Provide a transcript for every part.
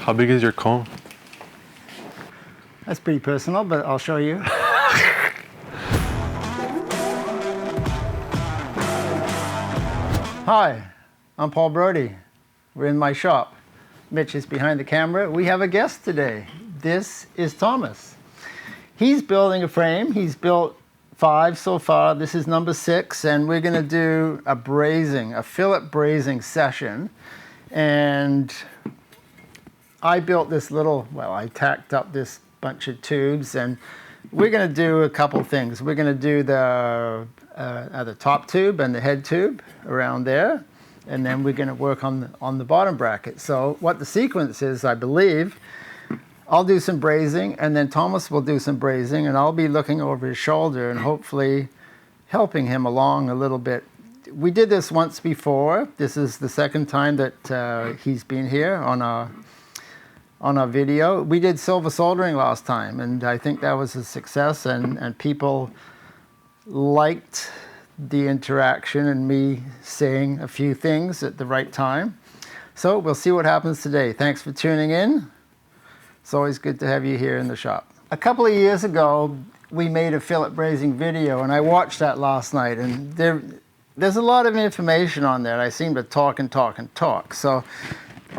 How big is your cone? That's pretty personal, but I'll show you. Hi, I'm Paul Brodie. We're in my shop. Mitch is behind the camera. We have a guest today. This is Thomas. He's building a frame. He's built 5 so far. This is number 6, and we're going to do a brazing, a fillet brazing session. And I built this little, well, I tacked up this bunch of tubes, and we're going to do a couple things. We're going to do the top tube and the head tube around there, and then we're going to work on the bottom bracket. So what the sequence is, I believe, I'll do some brazing, and then Thomas will do some brazing, and I'll be looking over his shoulder and hopefully helping him along a little bit. We did this once before. This is the second time that he's been here on our video. We did silver soldering last time, and I think that was a success, and people liked the interaction and me saying a few things at the right time. So we'll see what happens today. Thanks for tuning in. It's always good to have you here in the shop. A couple of years ago, we made a fillet brazing video, and I watched that last night, and there's a lot of information on there. I seem to talk and talk and talk. So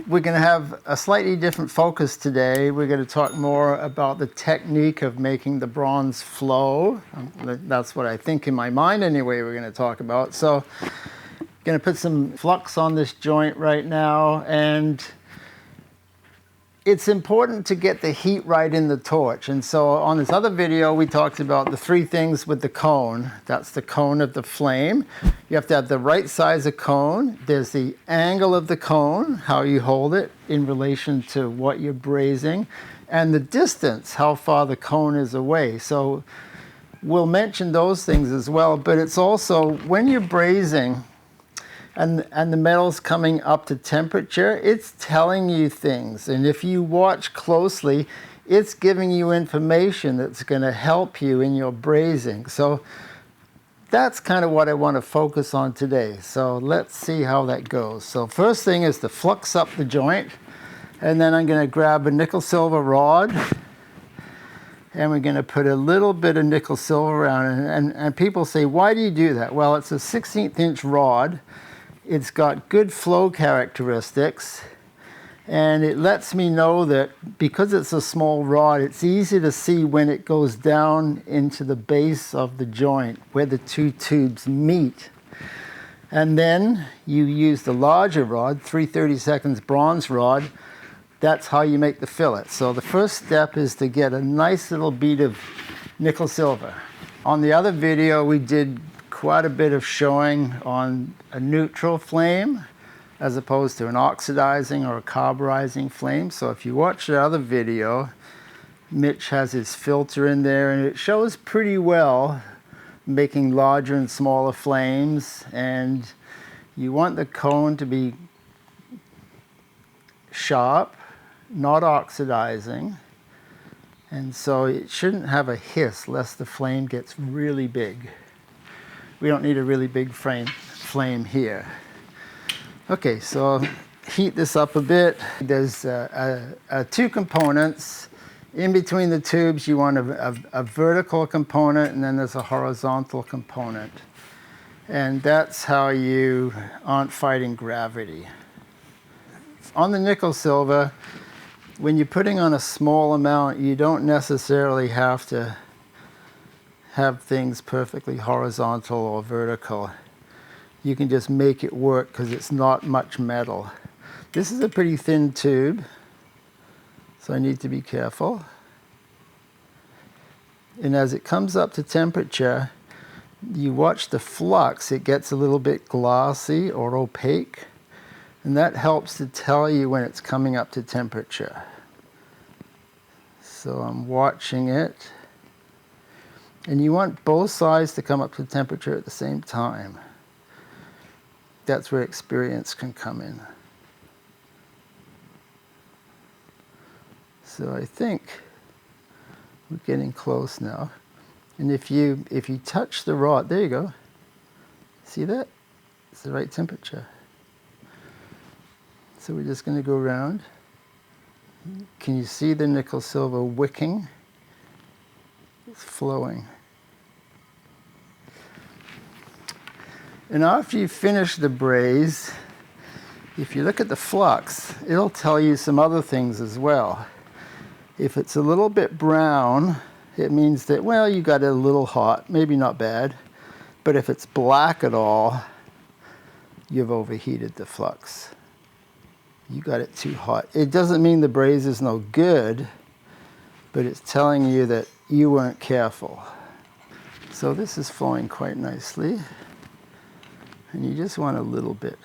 we're going to have a slightly different focus today. We're going to talk more about the technique of making the bronze flow. That's what I think in my mind anyway we're going to talk about. So I'm going to put some flux on this joint right now, and it's important to get the heat right in the torch. And so on this other video, we talked about the 3 things with the cone. That's the cone of the flame. You have to have the right size of cone. There's the angle of the cone, how you hold it in relation to what you're brazing, and the distance, how far the cone is away. So we'll mention those things as well, but it's also when you're brazing, and the metal's coming up to temperature, it's telling you things. And if you watch closely, it's giving you information that's going to help you in your brazing. So that's kind of what I want to focus on today. So let's see how that goes. So first thing is to flux up the joint. And then I'm going to grab a nickel silver rod. And we're going to put a little bit of nickel silver around it. And people say, why do you do that? Well, it's a 16th inch rod. It's got good flow characteristics, and it lets me know that because it's a small rod, it's easy to see when it goes down into the base of the joint where the 2 tubes meet. And then you use the larger rod, 3/32 bronze rod. That's how you make the fillet. So the first step is to get a nice little bead of nickel silver. On the other video, we did quite a bit of showing on a neutral flame as opposed to an oxidizing or a carburizing flame. So if you watch the other video, Mitch has his filter in there, and it shows pretty well making larger and smaller flames. And you want the cone to be sharp, not oxidizing. And so it shouldn't have a hiss lest the flame gets really big. We don't need a really big flame here. Okay, so heat this up a bit. There's 2 components. In between the tubes, you want a vertical component, and then there's a horizontal component. And that's how you aren't fighting gravity. On the nickel silver, when you're putting on a small amount, you don't necessarily have to have things perfectly horizontal or vertical. You can just make it work because it's not much metal. This is a pretty thin tube, so I need to be careful. And as it comes up to temperature, you watch the flux. It gets a little bit glossy or opaque, and that helps to tell you when it's coming up to temperature. So I'm watching it. And you want both sides to come up to temperature at the same time. That's where experience can come in. So I think we're getting close now. And if you touch the rod, there you go. See that? It's the right temperature. So we're just going to go around. Can you see the nickel silver wicking? It's flowing. And after you finish the braze, if you look at the flux, it'll tell you some other things as well. If it's a little bit brown, it means that, well, you got it a little hot, maybe not bad. But if it's black at all, you've overheated the flux. You got it too hot. It doesn't mean the braze is no good, but it's telling you that you weren't careful. So this is flowing quite nicely. And you just want a little bit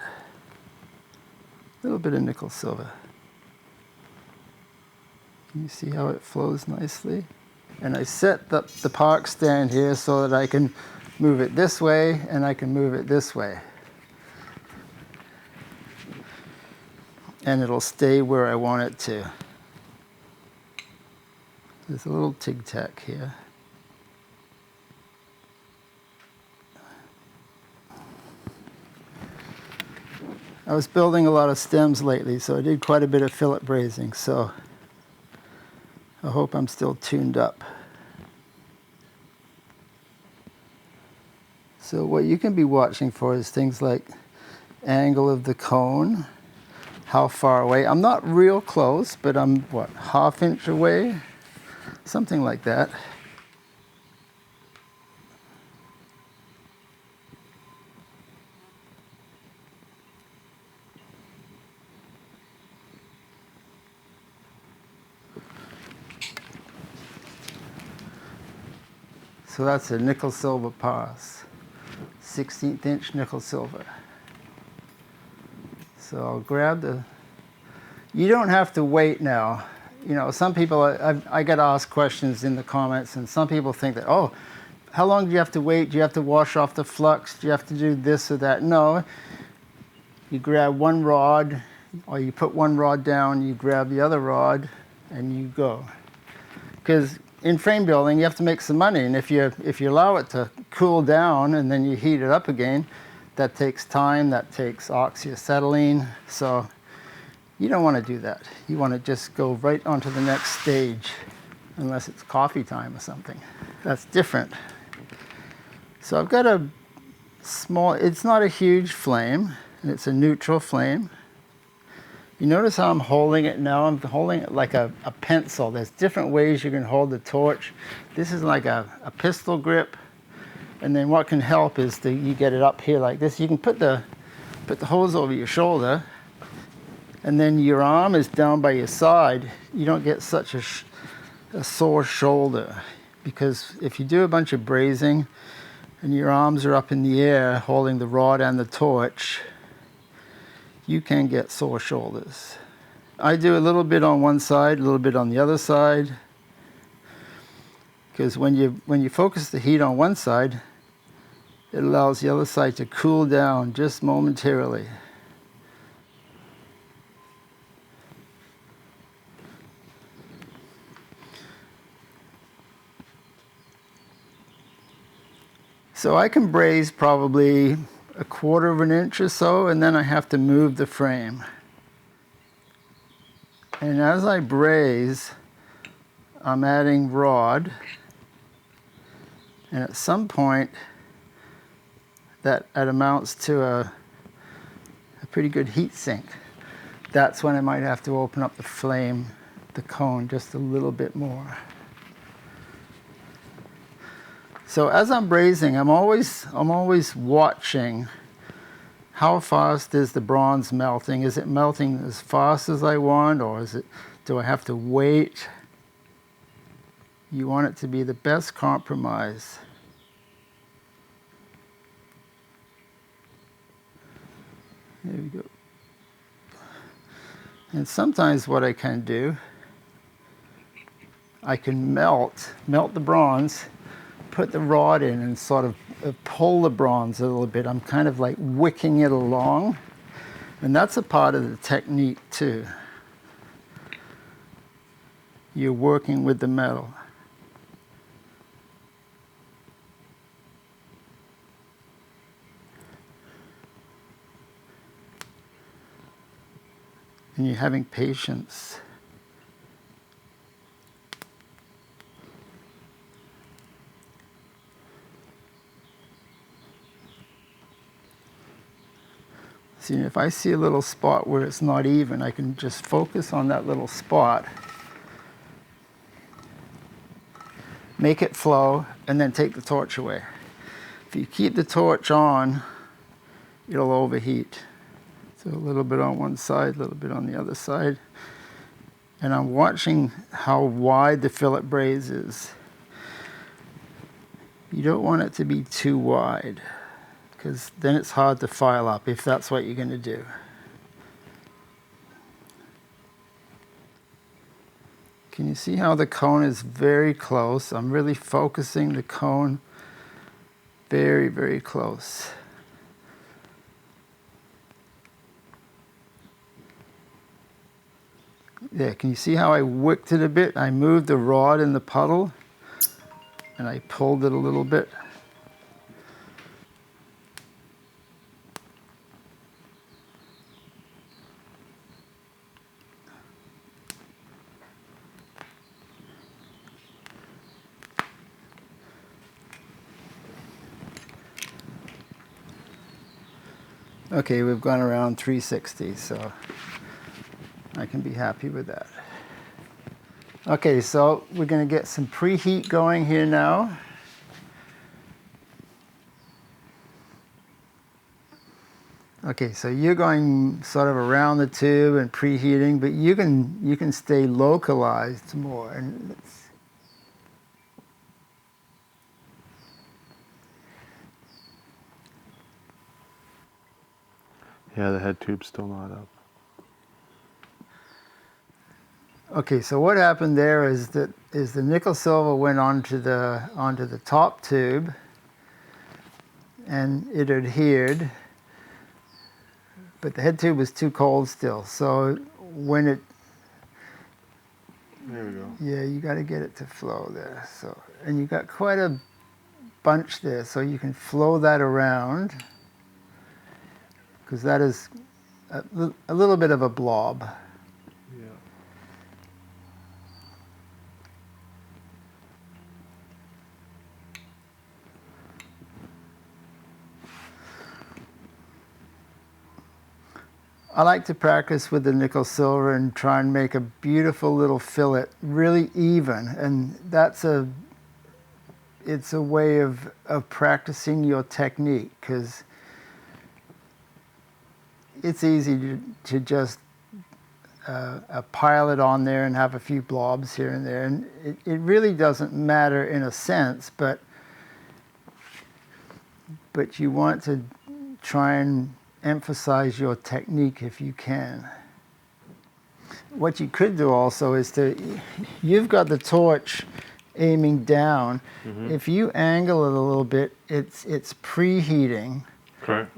of nickel silver. Can you see how it flows nicely? And I set the park stand here so that I can move it this way and I can move it this way. And it'll stay where I want it to. There's a little tic-tac here. I was building a lot of stems lately, so I did quite a bit of fillet brazing, so I hope I'm still tuned up. So what you can be watching for is things like angle of the cone, how far away. I'm not real close, but I'm, what, ½ inch away? Something like that. So that's a nickel silver pass, 16th inch nickel silver. So I'll grab the, you don't have to wait now. You know, some people, I get asked questions in the comments, and some people think that, oh, how long do you have to wait? Do you have to wash off the flux? Do you have to do this or that? No, you grab one rod, or you put one rod down, you grab the other rod, and you go. Because in frame building, you have to make some money, and if you allow it to cool down and then you heat it up again, that takes time, that takes oxy-acetylene, so you don't want to do that. You want to just go right onto the next stage, unless it's coffee time or something. That's different. So I've got a small, it's not a huge flame, and it's a neutral flame. You notice how I'm holding it now? I'm holding it like a pencil. There's different ways you can hold the torch. This is like a pistol grip. And then what can help is that you get it up here like this. You can put the hose over your shoulder, and then your arm is down by your side. You don't get such a sore shoulder, because if you do a bunch of brazing and your arms are up in the air holding the rod and the torch, you can get sore shoulders. I do a little bit on one side, a little bit on the other side, because when you focus the heat on one side, it allows the other side to cool down just momentarily. So I can braze probably 1/4 inch or so, and then I have to move the frame. And as I braze, I'm adding rod, and at some point that amounts to a pretty good heat sink. That's when I might have to open up the flame, the cone, just a little bit more. So as I'm brazing, I'm always watching how fast is the bronze melting. Is it melting as fast as I want, or do I have to wait? You want it to be the best compromise. There we go. And sometimes what I can do, I can melt the bronze, put the rod in and sort of pull the bronze a little bit. I'm kind of like wicking it along. And that's a part of the technique too. You're working with the metal. And you're having patience. See, if I see a little spot where it's not even, I can just focus on that little spot, make it flow, and then take the torch away. If you keep the torch on, it'll overheat. So a little bit on one side, a little bit on the other side. And I'm watching how wide the fillet braze is. You don't want it to be too wide, because then it's hard to file up if that's what you're going to do. Can you see how the cone is very close? I'm really focusing the cone very, very close. There, can you see how I wicked it a bit? I moved the rod in the puddle and I pulled it a little bit. Okay, we've gone around 360, so I can be happy with that. Okay, so we're going to get some preheat going here now. Okay, so you're going sort of around the tube and preheating, but you can stay localized more. And yeah, the head tube's still not up. okay, so what happened there is that the nickel silver went onto the top tube, and it adhered, but the head tube was too cold still. So when it, there we go. yeah, you got to get it to flow there. So, and you got quite a bunch there, so you can flow that around, because that is a little bit of a blob. Yeah. I like to practice with the nickel silver and try and make a beautiful little fillet, really even, and it's a way of practicing your technique, because it's easy to just pile it on there and have a few blobs here and there, and it really doesn't matter in a sense, but you want to try and emphasize your technique if you can. What you could do also is you've got the torch aiming down. Mm-hmm. If you angle it a little bit, it's preheating. Correct.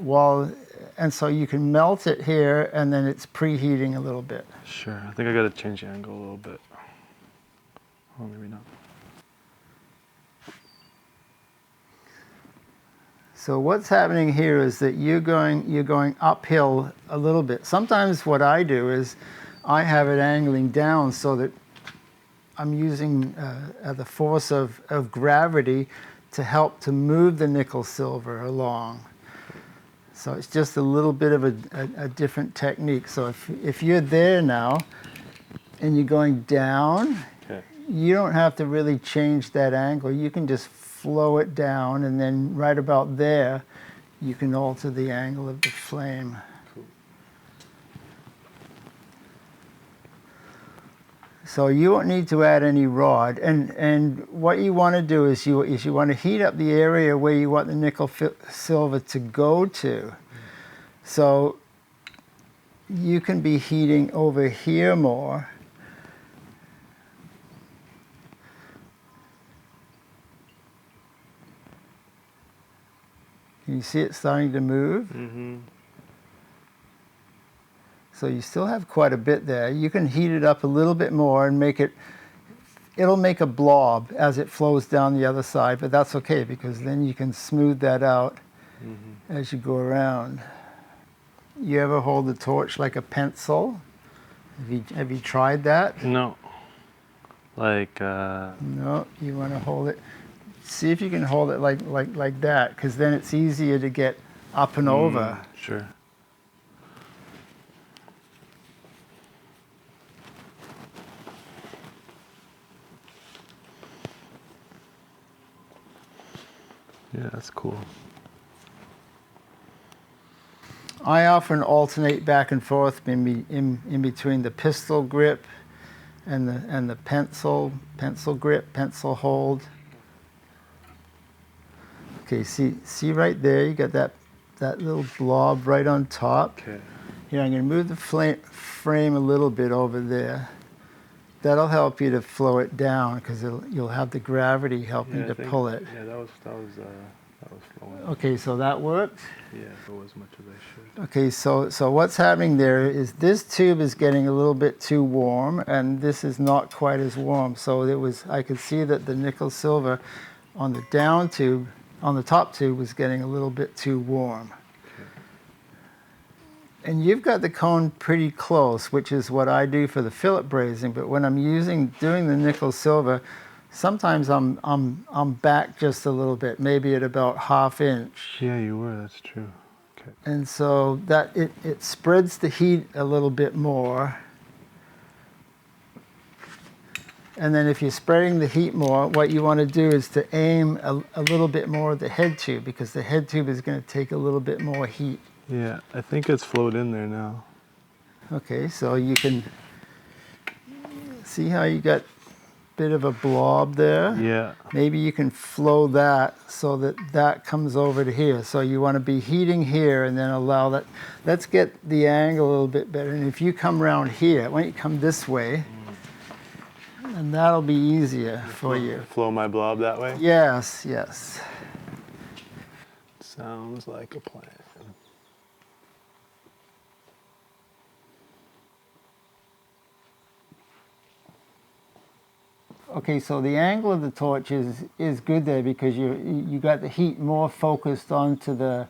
And so you can melt it here, and then it's preheating a little bit. Sure, I think I gotta change the angle a little bit. Oh, maybe not. So what's happening here is that you're going uphill a little bit. Sometimes what I do is I have it angling down so that I'm using the force of gravity to help to move the nickel silver along. So it's just a little bit of a different technique. So if you're there now and you're going down, Okay. you don't have to really change that angle. You can just flow it down, and then right about there, you can alter the angle of the flame. Cool. So you won't need to add any rod. And what you want to do is you want to heat up the area where you want the nickel silver to go to. So you can be heating over here more. Can you see it starting to move? Mm-hmm. So you still have quite a bit there. You can heat it up a little bit more and it'll make a blob as it flows down the other side, but that's okay, because then you can smooth that out as you go around. You ever hold the torch like a pencil? Have you tried that? No. Like, No, you want to hold it. See if you can hold it like that, because then it's easier to get up and over. Sure. Yeah, that's cool. I often alternate back and forth in between the pistol grip and the pencil grip, pencil hold. Okay, see right there, you got that little blob right on top. Okay. Here, I'm going to move the frame a little bit over there. That'll help you to flow it down because you'll have the gravity helping to pull it. Yeah, that was flowing. Okay, so that worked. Yeah, for as much as I should. Okay, so what's happening there is this tube is getting a little bit too warm, and this is not quite as warm. So I could see that the nickel silver on the down tube, on the top tube, was getting a little bit too warm. Okay. And you've got the cone pretty close, which is what I do for the fillet brazing. But when I'm doing the nickel silver, sometimes I'm back just a little bit, maybe at about 1/2 inch. Yeah, you were. That's true. Okay. And so that it spreads the heat a little bit more. And then if you're spreading the heat more, what you want to do is to aim a little bit more at the head tube, because the head tube is going to take a little bit more heat. Yeah, I think it's flowed in there now. Okay, so you can see how you got a bit of a blob there? Yeah. Maybe you can flow that so that comes over to here. So you want to be heating here and then allow that. Let's get the angle a little bit better. And if you come around here, why don't you come this way? And that'll be easier for you. Flow my blob that way? Yes, yes. Sounds like a plan. Okay, so the angle of the torch is good there because you got the heat more focused onto the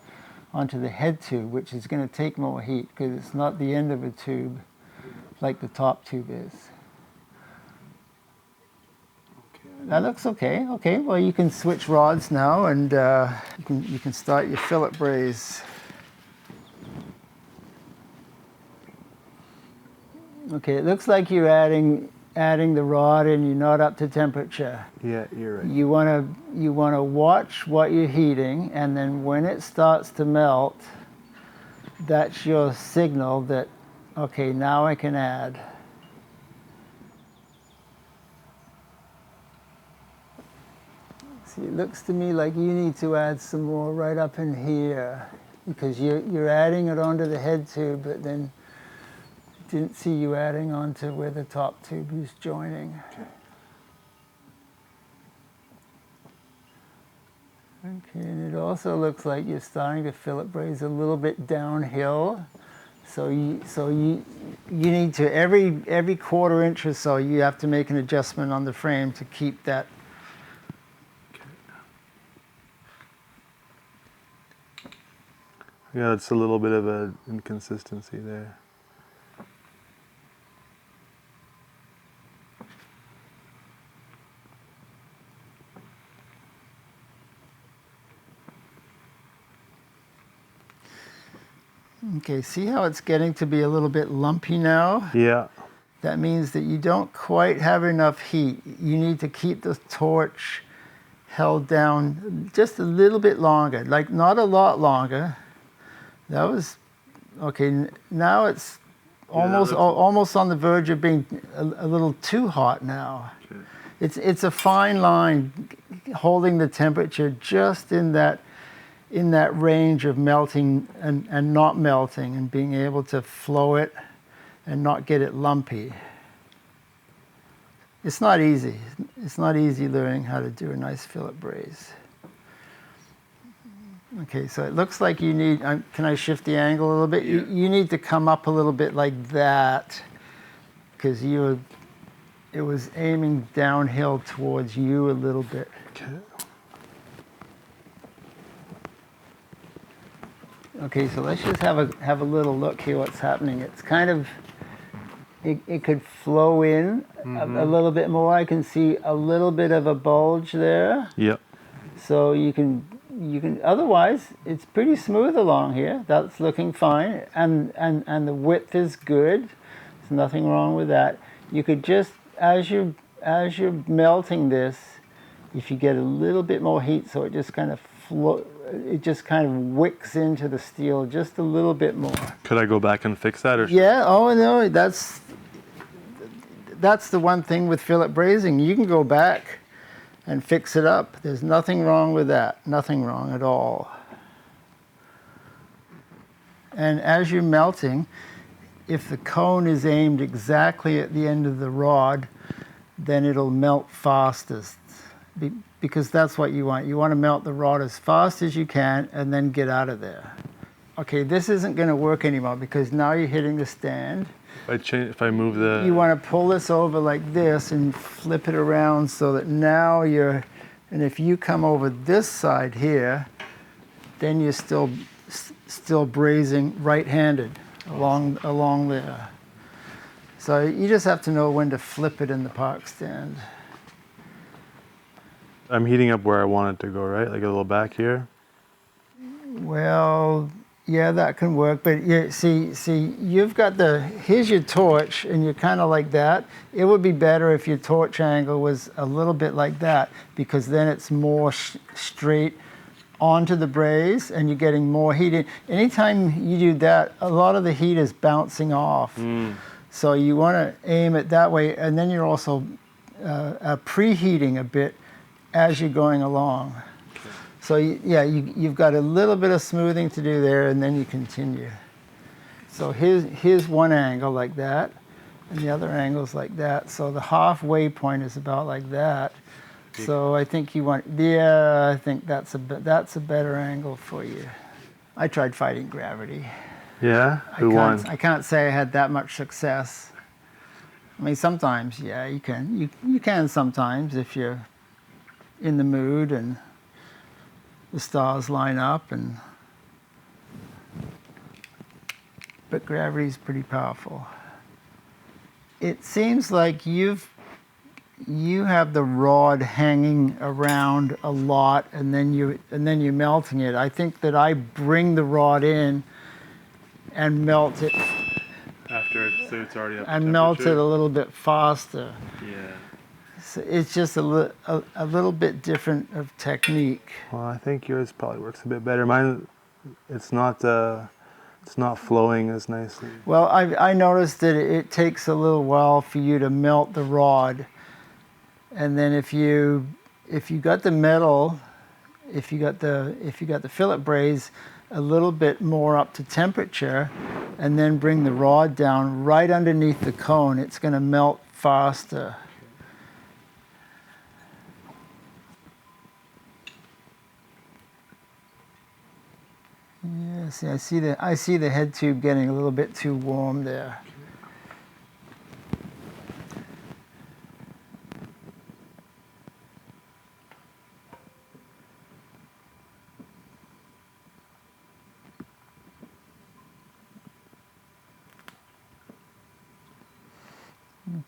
head tube, which is going to take more heat because it's not the end of a tube like the top tube is. That looks okay. Okay, well you can switch rods now, and you can start your fillet braze. Okay, it looks like you're adding the rod and you're not up to temperature. Yeah, you're right. You wanna watch what you're heating, and then when it starts to melt, that's your signal that, okay, now I can add. See, it looks to me like you need to add some more right up in here, because you're adding it onto the head tube, but then didn't see you adding onto where the top tube is joining. Okay, and it also looks like you're starting to fillet braze a little bit downhill. So you need to, every 1/4 inch or so, you have to make an adjustment on the frame to keep that. Yeah, it's a little bit of an inconsistency there. Okay, see how it's getting to be a little bit lumpy now? Yeah. That means that you don't quite have enough heat. You need to keep the torch held down just a little bit longer, like not a lot longer. That was, okay, now it's almost on the verge of being a little too hot now. Okay. It's a fine line holding the temperature just in that range of melting and not melting, and being able to flow it and not get it lumpy. It's not easy. It's not easy learning how to do a nice fillet braze. Okay, so it looks like you need, can I shift the angle a little bit? Yeah. You need to come up a little bit like that, because it was aiming downhill towards you a little bit. Okay. Okay, so let's just have a little look here what's happening. It's kind of, it could flow in a little bit more. I can see a little bit of a bulge there. Yep. So you can, otherwise it's pretty smooth along here. That's looking fine. And the width is good. There's nothing wrong with that. You could just, as you're melting this, if you get a little bit more heat so it just kind of it just kind of wicks into the steel just a little bit more. Could I go back and fix that? Or Yeah, oh no, that's the one thing with fillet brazing. You can go back and fix it up. There's nothing wrong with that, nothing wrong at all. And as you're melting, if the cone is aimed exactly at the end of the rod, then it'll melt fastest, because that's what you want. You want to melt the rod as fast as you can and then get out of there. Okay, this isn't going to work anymore because now you're hitting the stand. if I move the... You want to pull this over like this and flip it around so that now you're, and if you come over this side here, then you're still brazing right-handed along there. So you just have to know when to flip it in the park stand. I'm heating up where I want it to go, right? Like a little back here? Well, yeah, that can work, but you see, you've got here's your torch, and you're kind of like that. It would be better if your torch angle was a little bit like that, because then it's more straight onto the braze, and you're getting more heat in. Anytime you do that, a lot of the heat is bouncing off. So you want to aim it that way, and then you're also preheating a bit as you're going along. So yeah, you've got a little bit of smoothing to do there, and then you continue. So here's one angle like that, and the other angle's like that. So the halfway point is about like that. So I think you want, yeah, I think that's a better angle for you. I tried fighting gravity. Yeah? Who won? I can't say I had that much success. I mean, sometimes, yeah, you can. You can sometimes if you're in the mood and the stars line up, but gravity's pretty powerful. It seems like you have the rod hanging around a lot, and then you're melting it. I think that I bring the rod in and melt it. After it's already up to and melt it a little bit faster. Yeah. So it's just a little bit different of technique. Well, I think yours probably works a bit better. Mine, it's not flowing as nicely. Well, I noticed that it takes a little while for you to melt the rod, and then if you got the metal, if you got the fillet braze a little bit more up to temperature, and then bring the rod down right underneath the cone, it's going to melt faster. Yeah, see, I see the head tube getting a little bit too warm there.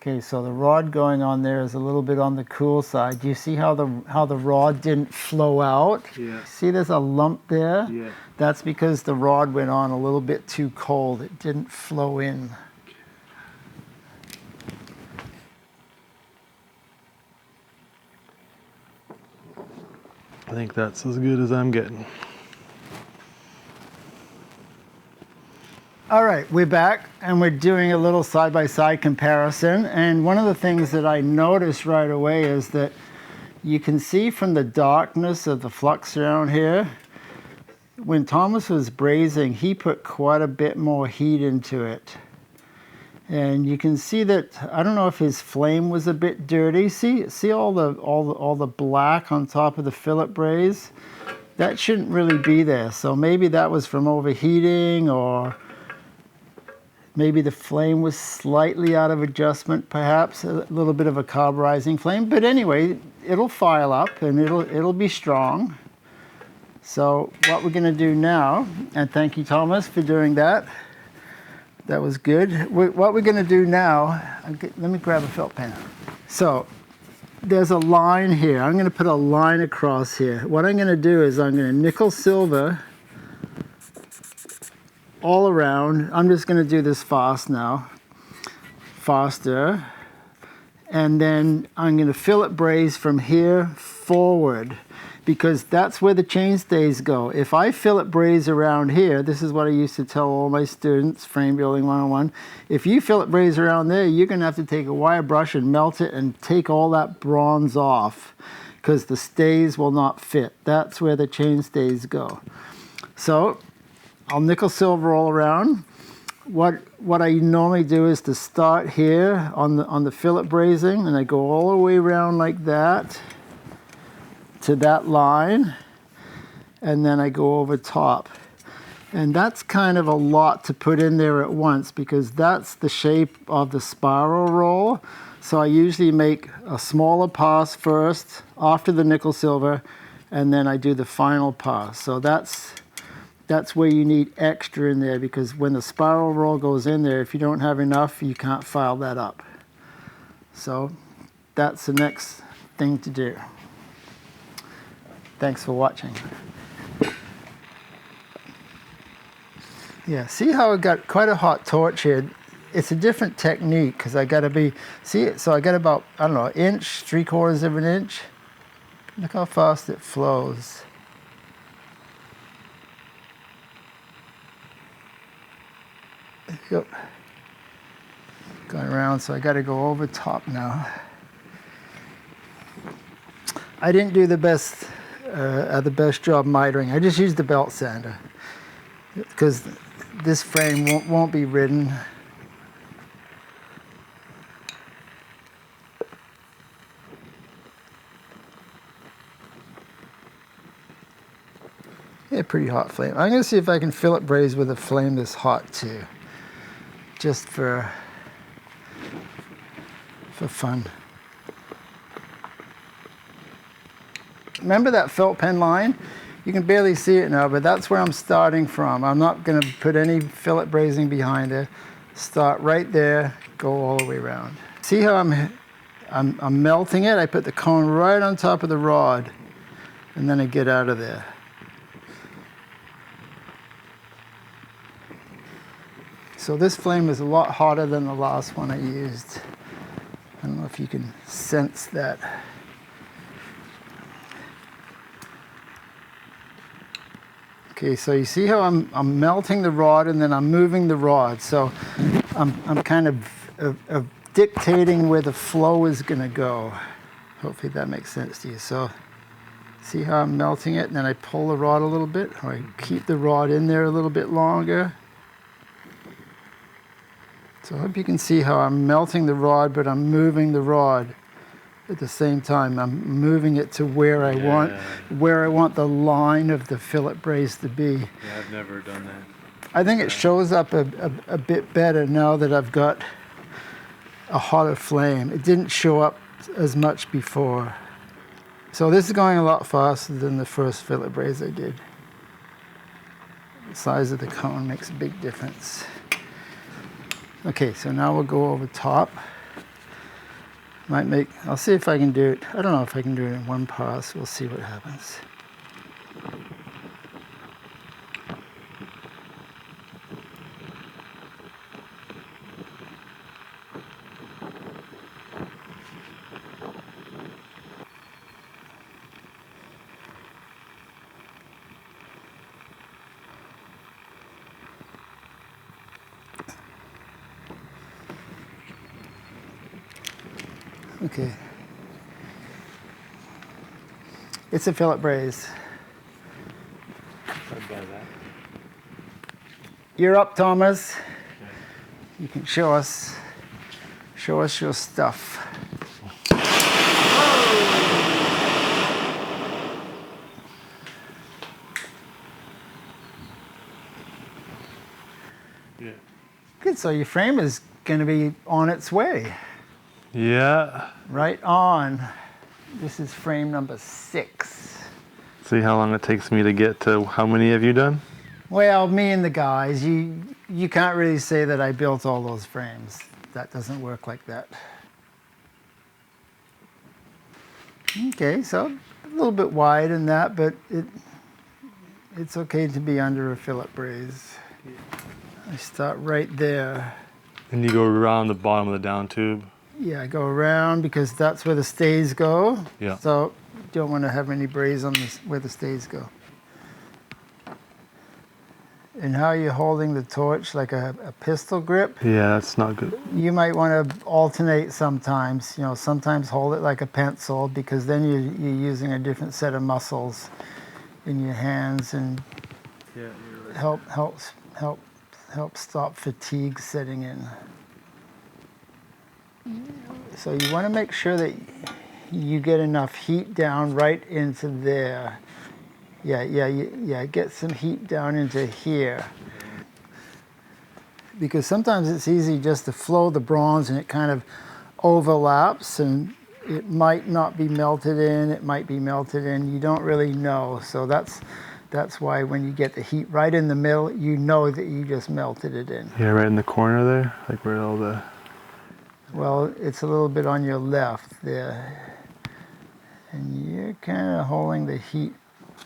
Okay, so the rod going on there is a little bit on the cool side. Do you see how the rod didn't flow out? Yeah. See, there's a lump there? Yeah. That's because the rod went on a little bit too cold. It didn't flow in. I think that's as good as I'm getting. All right, we're back and we're doing a little side-by-side comparison. And one of the things that I noticed right away is that you can see from the darkness of the flux around here, when Thomas was brazing, he put quite a bit more heat into it. And you can see that, I don't know if his flame was a bit dirty. See all the black on top of the fillet braze? That shouldn't really be there. So maybe that was from overheating, or maybe the flame was slightly out of adjustment, perhaps a little bit of a carburizing flame. But anyway, it'll file up and it'll be strong. So what we're going to do now, and thank you, Thomas, for doing that. That was good. What we're going to do now, let me grab a felt pen. So there's a line here. I'm going to put a line across here. What I'm going to do is I'm going to nickel silver all around. I'm just going to do this fast now. Faster. and then I'm going to fillet braze from here forward, because that's where the chainstays go. If I fillet braze around here, this is what I used to tell all my students, Frame Building 101, if you fillet braze around there, you're going to have to take a wire brush and melt it and take all that bronze off, because the stays will not fit. That's where the chainstays go. So I'll nickel silver all around. What I normally do is to start here on the fillet brazing, and I go all the way around like that to that line, and then I go over top. And that's kind of a lot to put in there at once, because that's the shape of the spiral roll. So I usually make a smaller pass first, after the nickel silver, and then I do the final pass. So that's where you need extra in there, because when the spiral roll goes in there, if you don't have enough, you can't file that up. So that's the next thing to do. Thanks for watching. Yeah, see how I got quite a hot torch here? It's a different technique, because I got to be, see, so I got about, I don't know, 1 inch, 3/4 of an inch. Look how fast it flows. Yep. Going around, so I got to go over top now. I didn't do the best job mitering. I just used the belt sander, because this frame won't be ridden. Yeah, pretty hot flame. I'm going to see if I can fillet braze with a flame this hot too, just for fun. Remember that felt pen line? You can barely see it now, but that's where I'm starting from. I'm not going to put any fillet brazing behind it. Start right there, go all the way around. See how I'm melting it? I put the cone right on top of the rod, and then I get out of there. So this flame is a lot hotter than the last one I used. I don't know if you can sense that. Okay, so you see how I'm melting the rod and then I'm moving the rod. So I'm kind of dictating where the flow is going to go. Hopefully that makes sense to you. So see how I'm melting it, and then I pull the rod a little bit, or I keep the rod in there a little bit longer. So I hope you can see how I'm melting the rod, but I'm moving the rod at the same time. I'm moving it to where I want the line of the fillet braze to be. Yeah, I've never done that. I think it shows up a bit better now that I've got a hotter flame. It didn't show up as much before. So this is going a lot faster than the first fillet braze I did. The size of the cone makes a big difference. Okay, so now we'll go over top. I'll see if I can do it. I don't know if I can do it in one pass. We'll see what happens. Okay. It's a fillet braze. I'd buy that. You're up, Thomas. Okay. You can show us your stuff. Yeah. Good, so your frame is going to be on its way. Yeah. Right on. This is frame number 6. See how long it takes me to get to how many have you done? Well, me and the guys, you can't really say that I built all those frames. That doesn't work like that. Okay, so a little bit wide in that, but it's okay to be under a fillet braze. I start right there. And you go around the bottom of the down tube? Yeah, go around because that's where the stays go. Yeah. So you don't want to have any braze on this where the stays go. And how you're holding the torch, like a pistol grip, Yeah, that's not good. you might want to alternate sometimes. You know, sometimes hold it like a pencil because then you're using a different set of muscles in your hands and Yeah, you're right. help stop fatigue setting in. So you want to make sure that you get enough heat down right into there. Yeah, get some heat down into here. Because sometimes it's easy just to flow the bronze and it kind of overlaps and it might not be melted in, it might be melted in, you don't really know. So that's why when you get the heat right in the middle, you know that you just melted it in. Yeah, right in the corner there, like where all the... Well, it's a little bit on your left there. And you're kind of holding the heat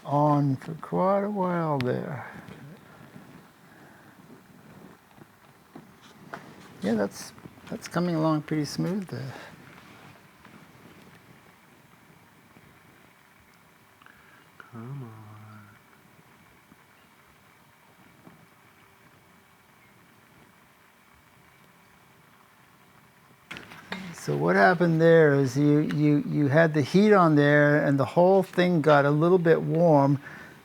on for quite a while there. Yeah, that's coming along pretty smooth there. Come on. So what happened there is you had the heat on there and the whole thing got a little bit warm,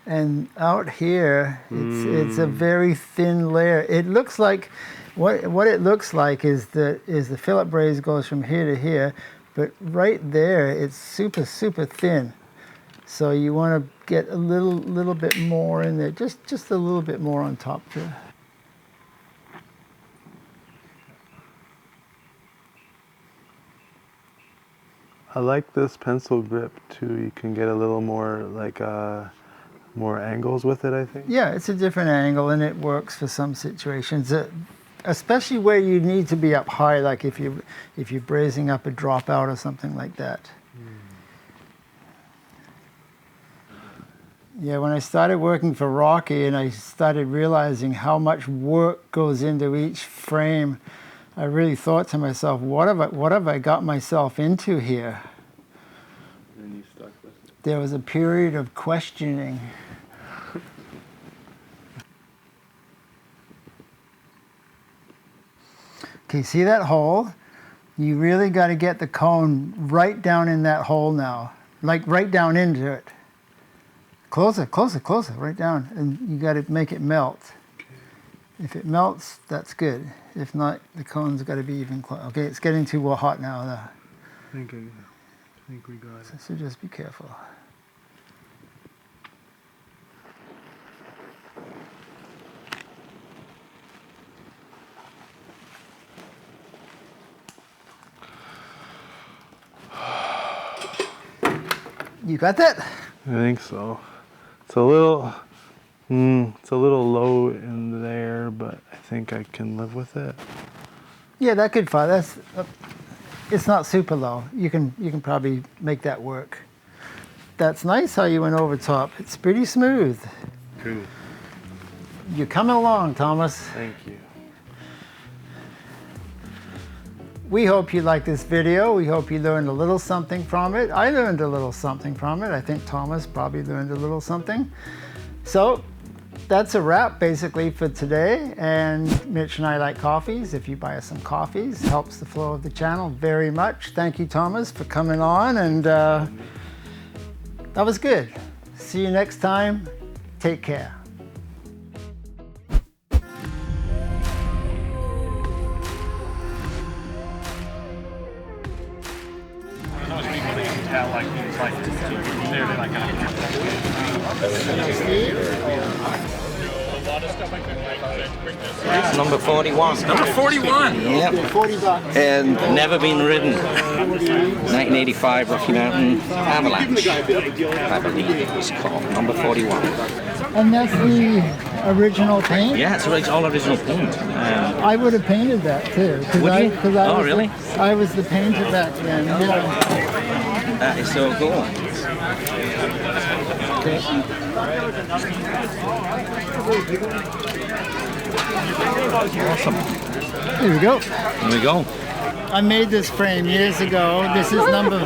and out here it's a very thin layer. It looks like what it looks like is the fillet braze goes from here to here, but right there it's super thin. So you want to get a little bit more in there, just a little bit more on top there. I like this pencil grip too. You can get a little more like more angles with it, I think. Yeah, it's a different angle and it works for some situations, especially where you need to be up high, like if you're brazing up a dropout or something like that. Yeah, when I started working for Rocky and I started realizing how much work goes into each frame, I really thought to myself, what have I got myself into here? And you stuck with it. There was a period of questioning. Okay, see that hole? You really got to get the cone right down in that hole now, like right down into it. Closer, right down, and you got to make it melt. Okay. If it melts, that's good. If not, the cone's got to be even close. Okay, it's getting too hot now, though. I think we got it. So just be careful. You got that? I think so. It's a little low in there, but I think I can live with it. Yeah, that could fine. That's it's not super low. You can probably make that work. That's nice how you went over top. It's pretty smooth. Cool. You're coming along, Thomas. Thank you. We hope you liked this video. We hope you learned a little something from it. I learned a little something from it. I think Thomas probably learned a little something. So that's a wrap basically for today. And Mitch and I like coffees. If you buy us some coffees, helps the flow of the channel very much. Thank you, Thomas, for coming on. And that was good. See you next time. Take care. It's number 41. Number 41. Yep. $40. And never been ridden. 1985 Rocky Mountain Avalanche, I believe it was called. Number 41. And that's the original paint? Yeah, it's all original paint. I would have painted that too. Would you? Oh, really? I was the painter back then. Yeah. That is so cool. Awesome. Here we go. Here we go. I made this frame years ago. This is number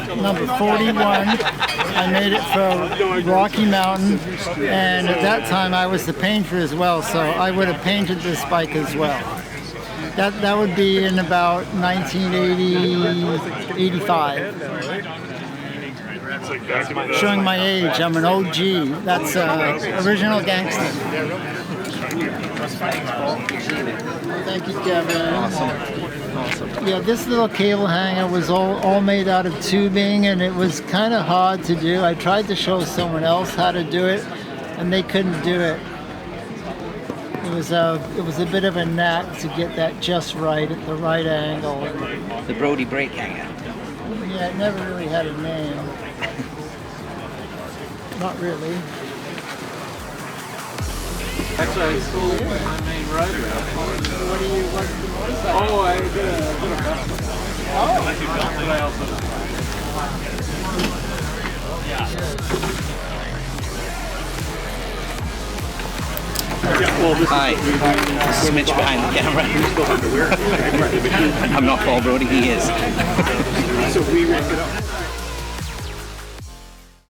41. I made it for Rocky Mountain, and at that time I was the painter as well, so I would have painted this bike as well. That would be in about 1980, 85. Showing my age, I'm an OG. That's original gangster. Thank you, Kevin. Awesome. Yeah, this little cable hanger was all made out of tubing, and it was kind of hard to do. I tried to show someone else how to do it, and they couldn't do it. It was a bit of a knack to get that just right at the right angle. The Brodie brake hanger. Yeah, it never really had a name. Not really. Actually, I sold my main rider. What's the motorcycle? Oh, I did a Hi, this is Mitch behind the camera. I'm not Paul Brodie, he is. So we ripped it up.